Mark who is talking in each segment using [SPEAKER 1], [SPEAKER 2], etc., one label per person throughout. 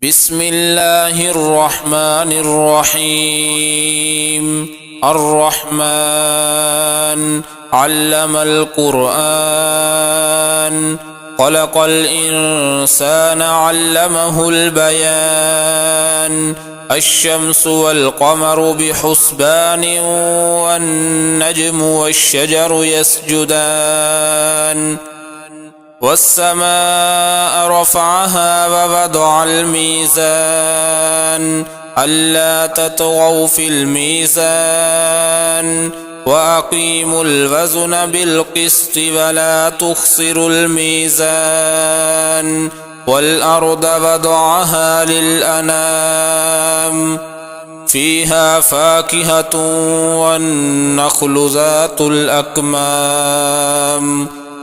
[SPEAKER 1] بسم الله الرحمن الرحيم. الرحمن علم القرآن، خلق الإنسان علمه البيان. الشمس والقمر بحسبان، والنجم والشجر يسجدان. والسماء رفعها ووضع الميزان، ألا تطغوا في الميزان، وأقيموا الوزن بالقسط ولا تخسروا الميزان. والأرض وضعها للأنام، فيها فاكهة والنخل ذات الأكمام،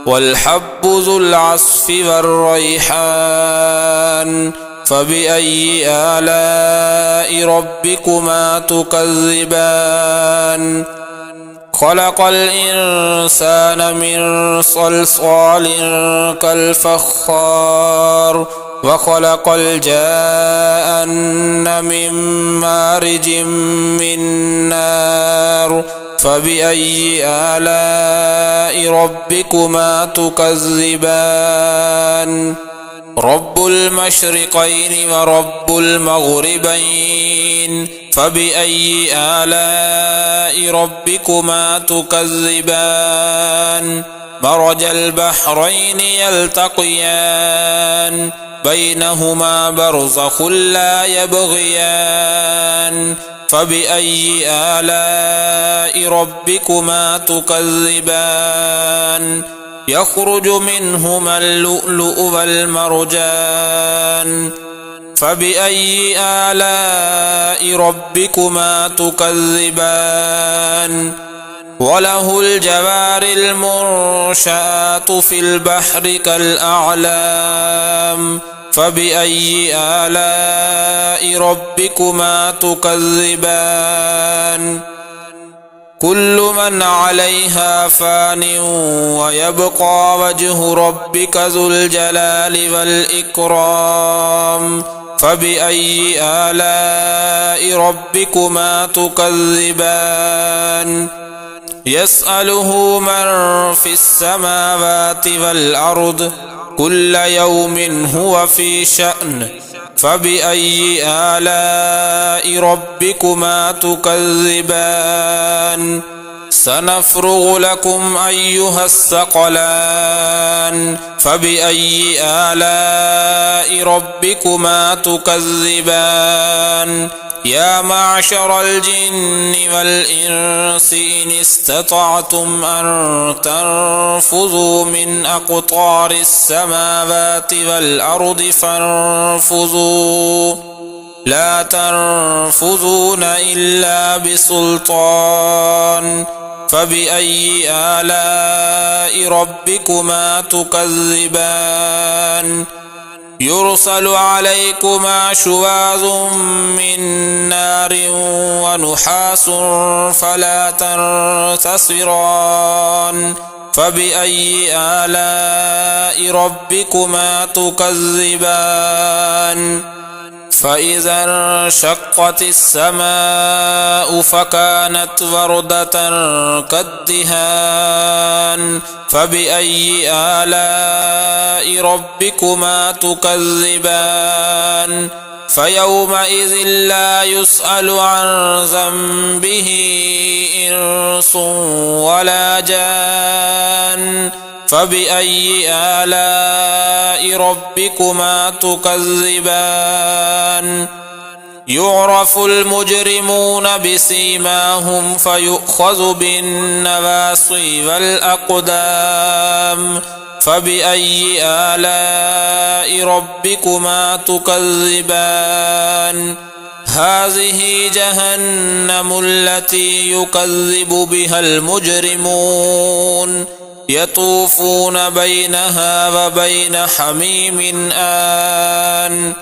[SPEAKER 1] والحب ذو العصف والريحان. فبأي آلاء ربكما تكذبان؟ خلق الإنسان من صلصال كالفخار، وخلق الجان من مارج من نار. فبأي آلاء ربكما تكذبان؟ رب المشرقين ورب المغربين، فبأي آلاء ربكما تكذبان؟ مرج البحرين يلتقيان، بينهما برزخ لا يبغيان. فبأي آلاء ربكما تكذبان؟ يخرج منهما اللؤلؤ والمرجان. فبأي آلاء ربكما تكذبان؟ وله الجوار المنشآت في البحر كالأعلام. فبأي آلاء ربكما تكذبان؟ كل من عليها فان، ويبقى وجه ربك ذو الجلال والإكرام. فبأي آلاء ربكما تكذبان؟ يسأله من في السماوات والأرض، كل يوم هو في شأن. فبأي آلاء ربكما تكذبان؟ سنفرغ لكم أيها الثقلان. فبأي آلاء ربكما تكذبان؟ يا معشر الجن والإنس إن استطعتم أن تنفذوا من أقطار السماوات والأرض فانفذوا، لا تنفذون إلا بسلطان. فبأي آلاء ربكما تكذبان؟ يرسل عليكما شواظ من نار ونحاس فلا تنتصران. فبأي آلاء ربكما تكذبان؟ فإذا انشقت السماء فكانت وردة كالدهان. فبأي آلاء ربكما تكذبان؟ فيومئذ لا يسأل عن ذنبه إنس ولا جان. فبأي آلاء ربكما تكذبان؟ يعرف المجرمون بسيماهم فيؤخذ بالنواصي والأقدام. فبأي آلاء ربكما تكذبان؟ هذه جهنم التي يكذب بها المجرمون، يطوفون بينها وبين حميم آن.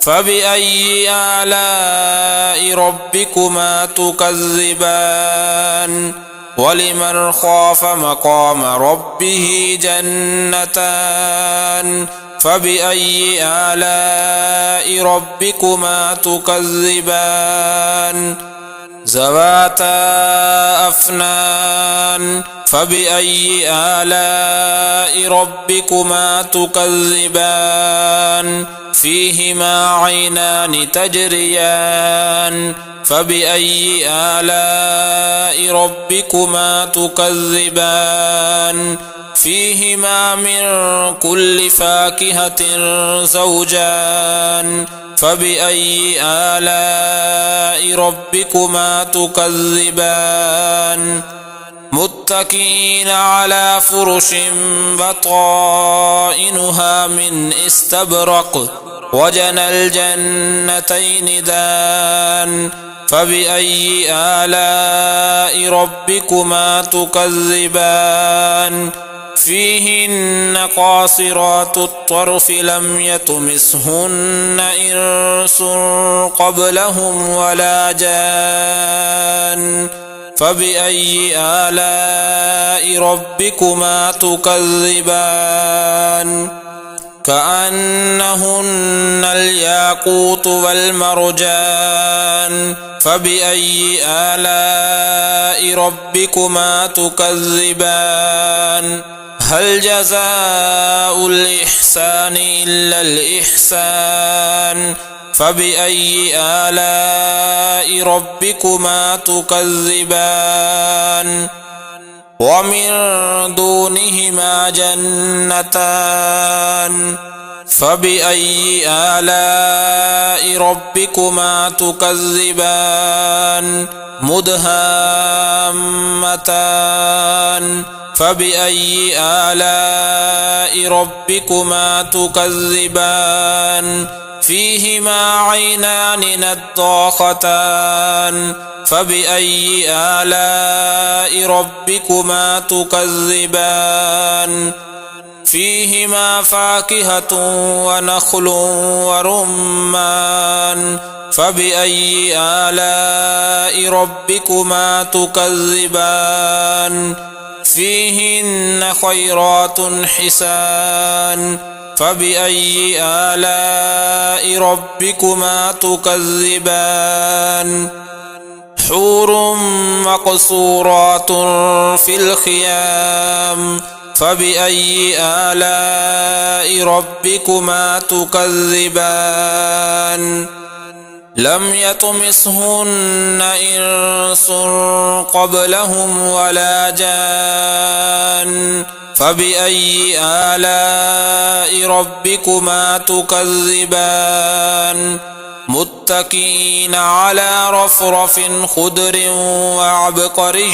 [SPEAKER 1] فبأي آلاء ربكما تكذبان؟ ولمن خاف مقام ربه جنتان، فبأي آلاء ربكما تكذبان ذواتا أفنان فبأي آلاء ربكما تكذبان فيهما عينان تجريان فبأي آلاء ربكما تكذبان فيهما من كل فاكهة زوجان فبأي آلاء ربكما تكذبان متكئين على فرش بطائنها من استبرق وجنى الجنتين دان فبأي آلاء ربكما تكذبان فيهن قاصرات الطرف لم يطمثهن إنس قبلهم ولا جان فبأي آلاء ربكما تكذبان كأنهن الياقوت والمرجان فبأي آلاء ربكما تكذبان هل جزاء الإحسان إلا الإحسان فبأي آلاء ربكما تكذبان ومن دونهما جنتان فبأي آلاء ربكما تكذبان مدهامتان فبأي آلاء ربكما تكذبان فيهما عينان نضاختان فبأي آلاء ربكما تكذبان فيهما فاكهة ونخل ورمان فبأي آلاء ربكما تكذبان فيهن خيرات حسان فبأي آلاء ربكما تكذبان حور مقصورات في الخيام فبأي آلاء ربكما تكذبان لم يطمثهن إنس قبلهم ولا جان فبأي آلاء ربكما تكذبان متكئين على رفرف خضر وعبقري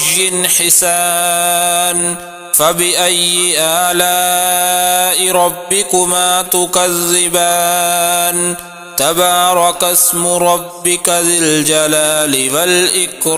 [SPEAKER 1] حسان فبأي آلاء ربكما تكذبان تبارك اسم ربك ذي الجلال والإكرام